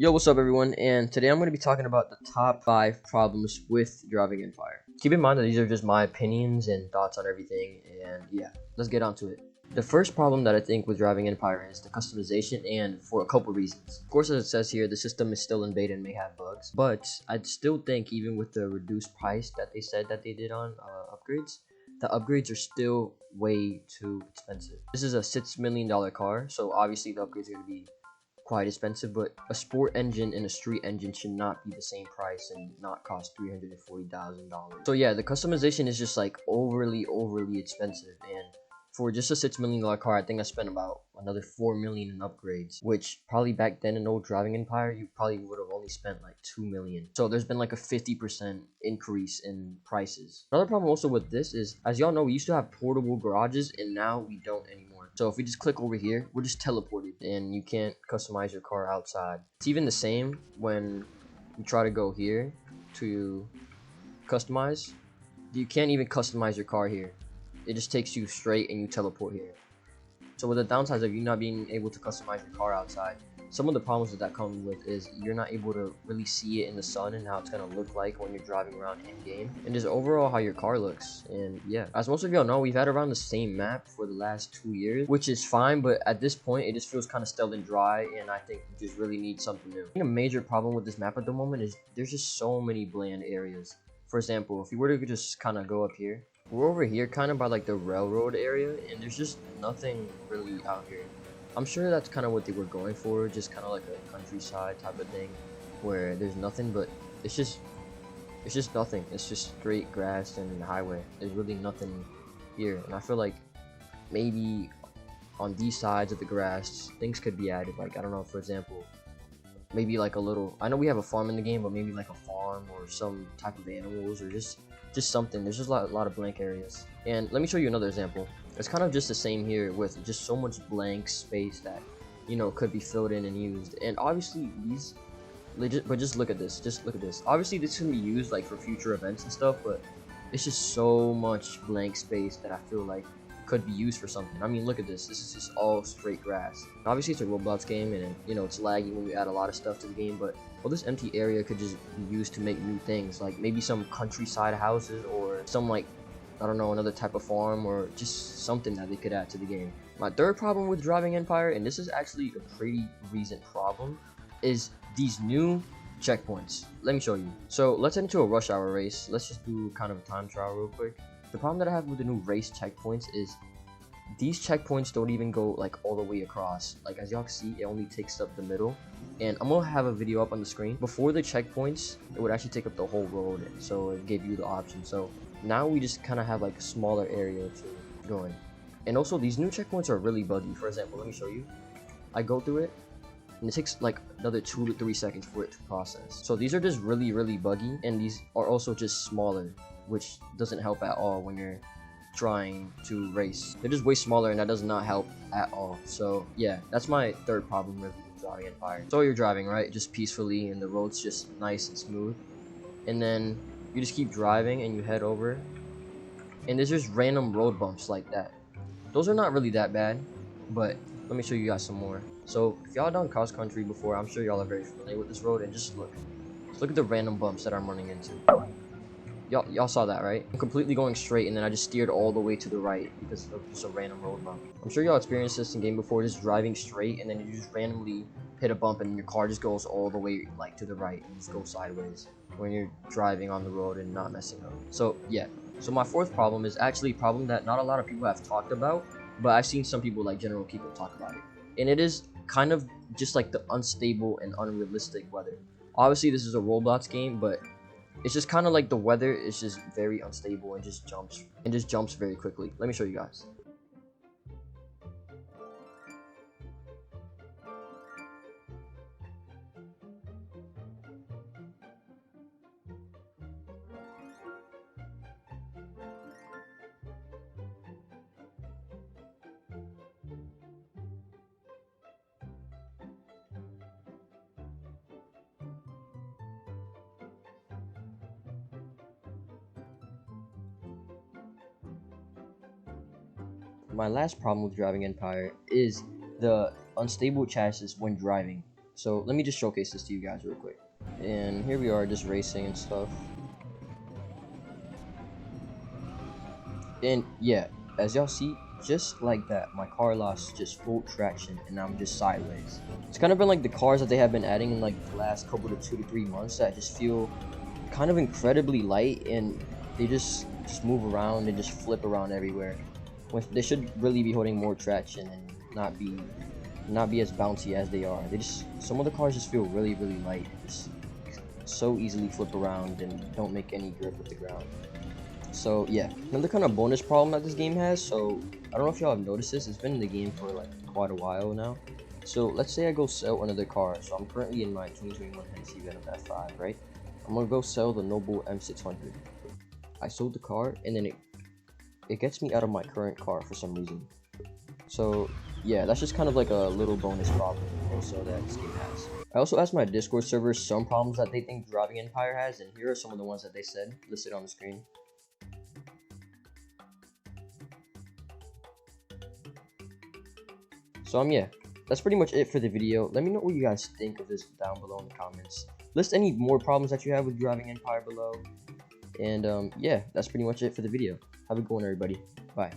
Yo, what's up everyone? And today I'm going to be talking about the top 5 problems with driving Empire. Keep in mind that these are just my opinions and thoughts on everything, and yeah, let's get on to it. The first problem that I think with driving Empire is the customization, and for a couple reasons. Of course, as it says here, the system is still in beta and may have bugs, but I'd still think even with the reduced price that they said that they did on upgrades, the upgrades are still way too expensive. This is a $6 million car, so obviously the upgrades are going to be quite expensive, but a sport engine and a street engine should not be the same price and not cost $340,000. So yeah, the customization is just like overly expensive, and for just a $6 million car, I think I spent about another $4 million in upgrades, which probably back then in old driving Empire, you probably would have only spent like $2 million. So there's been like a 50% increase in prices. Another problem also with this is, as y'all know, we used to have portable garages, and now we don't anymore. So if we just click over here, we're just teleported, and you can't customize your car outside. It's even the same when you try to go here to customize. You can't even customize your car here. It just takes you straight and you teleport here. So with the downsides of you not being able to customize your car outside, some of the problems that come with is you're not able to really see it in the sun and how it's going to look like when you're driving around in game, and just overall how your car looks. And yeah, as most of y'all know, we've had around the same map for the last 2 years, which is fine, but at this point it just feels kind of stale and dry, and I think you just really need something new. I think a major problem with this map at the moment is there's just so many bland areas. For example, if you were to just kind of go up here, we're over here kind of by like the railroad area, and there's just nothing really out here. I'm sure that's kind of what they were going for, just kind of like a countryside type of thing where there's nothing, but it's just nothing. It's just straight grass and highway. There's really nothing here, and I feel like maybe on these sides of the grass things could be added. Like, I don't know, for example, maybe like a little, I know we have a farm in the game, but maybe like a farm or some type of animals, or just something. There's just a lot of blank areas. And let me show you another example. It's kind of just the same here, with just so much blank space that, you know, could be filled in and used. And obviously these legit, but just look at this, obviously this can be used like for future events and stuff, but it's just so much blank space that I feel like could be used for something. I mean, look at this is just all straight grass. Obviously it's a Roblox game, and you know, it's laggy when we add a lot of stuff to the game, but well, this empty area could just be used to make new things, like maybe some countryside houses, or some, like, I don't know, another type of farm, or just something that they could add to the game. My third problem with driving Empire, and this is actually a pretty recent problem, is these new checkpoints. Let me show you. So let's head into a rush hour race. Let's just do kind of a time trial real quick. The problem that I have with the new race checkpoints is these checkpoints don't even go like all the way across. Like, as y'all can see, it only takes up the middle. And I'm gonna have a video up on the screen. Before the checkpoints, it would actually take up the whole road, so it gave you the option. So now we just kind of have like a smaller area to go in. And also, these new checkpoints are really buggy. For example, let me show you. I go through it, and it takes like another 2 to 3 seconds for it to process. So these are just really buggy, and these are also just smaller, which doesn't help at all when you're trying to race. They're just way smaller, and that does not help at all. So yeah, that's my third problem with driving Empire. So you're driving, right, just peacefully, and the road's just nice and smooth, and then you just keep driving and you head over, and there's just random road bumps like that. Those are not really that bad, but let me show you guys some more. So if y'all done cross country before, I'm sure y'all are very familiar with this road, and just look at the random bumps that I'm running into. Y'all saw that, right? I'm completely going straight, and then I just steered all the way to the right because of just a random road bump. I'm sure y'all experienced this in game before, just driving straight, and then you just randomly hit a bump, and your car just goes all the way like to the right and just goes sideways when you're driving on the road and not messing up. So yeah. So my fourth problem is actually a problem that not a lot of people have talked about, but I've seen some people like GeneralKiko talk about it. And it is kind of just like the unstable and unrealistic weather. Obviously this is a Roblox game, but it's just kind of like the weather is just very unstable and just jumps very quickly. Let me show you guys. My last problem with driving Empire is the unstable chassis when driving. So let me just showcase this to you guys real quick. And here we are just racing and stuff. And yeah, as y'all see, just like that, my car lost just full traction and I'm just sideways. It's kind of been like the cars that they have been adding in like the last couple to 2 to 3 months that just feel kind of incredibly light, and they just move around and just flip around everywhere. When they should really be holding more traction and not be as bouncy as they are. Some of the cars just feel really light, just so easily flip around and don't make any grip with the ground. So yeah, another kind of bonus problem that this game has, so I don't know if y'all have noticed this, it's been in the game for like quite a while now. So let's say I go sell another car. So I'm currently in my 2021 Hennessy Venom F5, right? I'm gonna go sell the Noble M600. I sold the car and then it gets me out of my current car for some reason. So yeah, that's just kind of like a little bonus problem also that this game has. I also asked my Discord server some problems that they think Driving Empire has, and here are some of the ones that they said listed on the screen. So yeah, that's pretty much it for the video. Let me know what you guys think of this down below in the comments. List any more problems that you have with Driving Empire below. And yeah, that's pretty much it for the video. Have a good one, everybody. Bye.